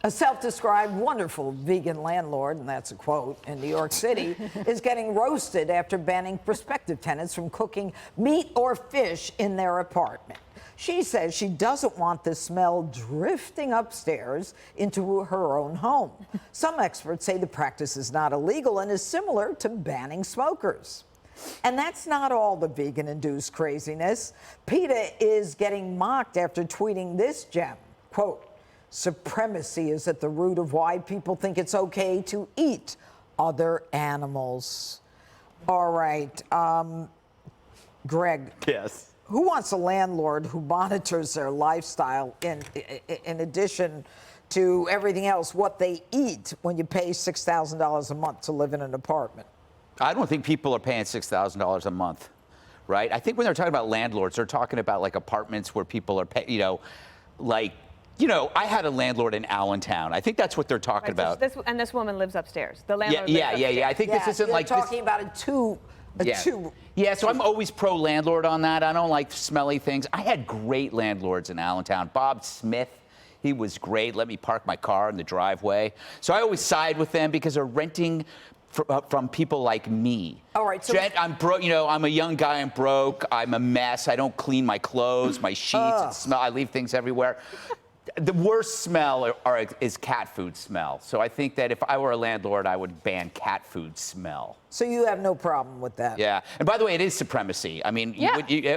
A self-described wonderful vegan landlord, and that's a quote, in New York City, is getting roasted after banning prospective tenants from cooking meat or fish in their apartment. She says she doesn't want the smell drifting upstairs into her own home. Some experts say the practice is not illegal and is similar to banning smokers. And that's not all the vegan-induced craziness. PETA is getting mocked after tweeting this gem, quote, "Supremacy is at the root of why people think it's okay to eat other animals." All right, Greg. Yes. Who wants a landlord who monitors their lifestyle in addition to everything else, what they eat when you pay $6,000 a month to live in an apartment? I don't think people are paying $6,000 a month, right? I think when they're talking about landlords, they're talking about like apartments where people are paying, I had a landlord in Allentown. I think that's what they're talking about. So this woman lives upstairs. The landlord Yeah. lives upstairs. I think this isn't like talking about a two. Yeah, so I'm always pro-landlord on that. I don't like smelly things. I had great landlords in Allentown. Bob Smith, he was great. Let me park my car in the driveway. So I always side with them because they're renting from people like me. All right, so I'm broke. I'm a young guy. I'm broke. I'm a mess. I don't clean my clothes, my sheets. I leave things everywhere. The worst smell is cat food smell. So I think that if I were a landlord, I would ban cat food smell. So you have no problem with that? Yeah. And by the way, it is supremacy. I mean,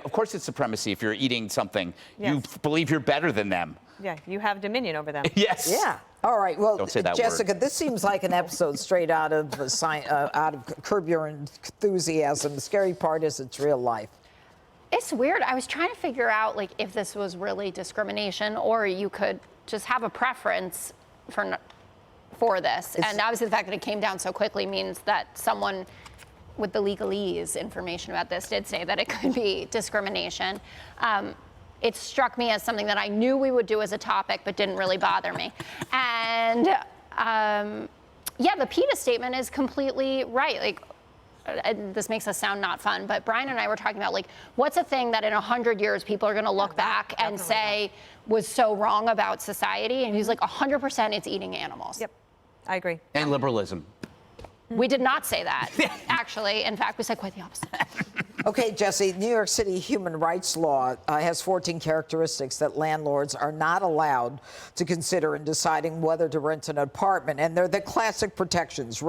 of course it's supremacy if you're eating something. Yes. You believe you're better than them. Yeah, you have dominion over them. Yes. Yeah. All right. Well, Don't say that Jessica, word. This seems like an episode straight out of Curb Your Enthusiasm. The scary part is it's real life. It's weird. I was trying to figure out if this was really discrimination or you could just have a preference for this. And obviously the fact that it came down so quickly means that someone with the legalese information about this did say that it could be discrimination. It struck me as something that I knew we would do as a topic, but didn't really bother me. And the PETA statement is completely right. This makes us sound not fun, but Brian and I were talking about what's a thing that in 100 years people are going to look back and say was so wrong about society, and he's like 100% it's eating animals. Yep, I agree. And liberalism. We did not say that, actually. In fact, we said quite the opposite. Okay, Jesse, New York City human rights law has 14 characteristics that landlords are not allowed to consider in deciding whether to rent an apartment. And they're the classic protections: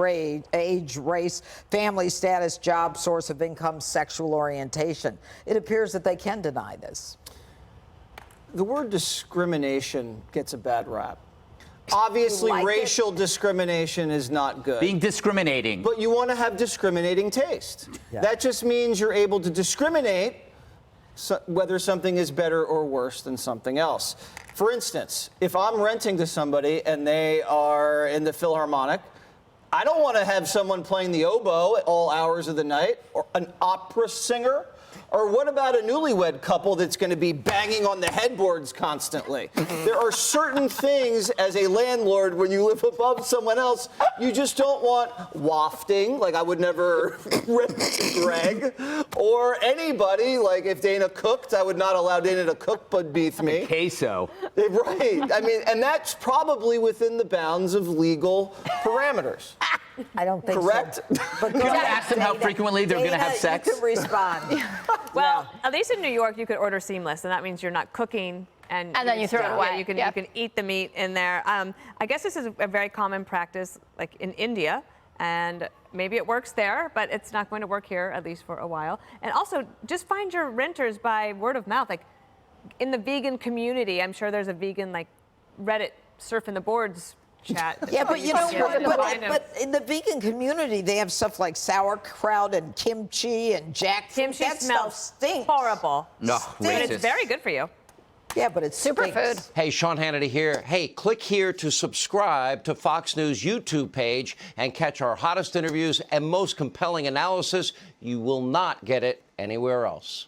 age, race, family status, job, source of income, sexual orientation. It appears that they can deny this. The word discrimination gets a bad rap. Obviously, racial discrimination is not good. Being discriminating. But you want to have discriminating taste. Yeah. That just means you're able to discriminate whether something is better or worse than something else. For instance, if I'm renting to somebody and they are in the Philharmonic, I don't want to have someone playing the oboe at all hours of the night, or an opera singer. Or what about a newlywed couple that's going to be banging on the headboards constantly? There are certain things as a landlord, when you live above someone else, you just don't want wafting, like I would never rent to Greg, or anybody, like if Dana cooked, I would not allow Dana to cook beneath me. Queso. Right. I mean, and that's probably within the bounds of legal parameters. I don't think Correct? so. But Could you ask them how frequently they're going to have sex? You can respond. Well, at least in New York, you could order seamless, and that means you're not cooking. And then you throw it away. Yeah, you can eat the meat in there. I guess this is a very common practice, like in India, and maybe it works there, but it's not going to work here, at least for a while. And also, just find your renters by word of mouth. Like in the vegan community, I'm sure there's a vegan Reddit surfing the boards chat. Yeah, but you know what? But in the vegan community, they have stuff like sauerkraut and kimchi and jackfruit. Kimchi that smells stuff stinks. horrible. No, But it's very good for you. Yeah, but it's Superfood. Hey, Sean Hannity here. Hey, click here to subscribe to Fox News YouTube page and catch our hottest interviews and most compelling analysis. You will not get it anywhere else.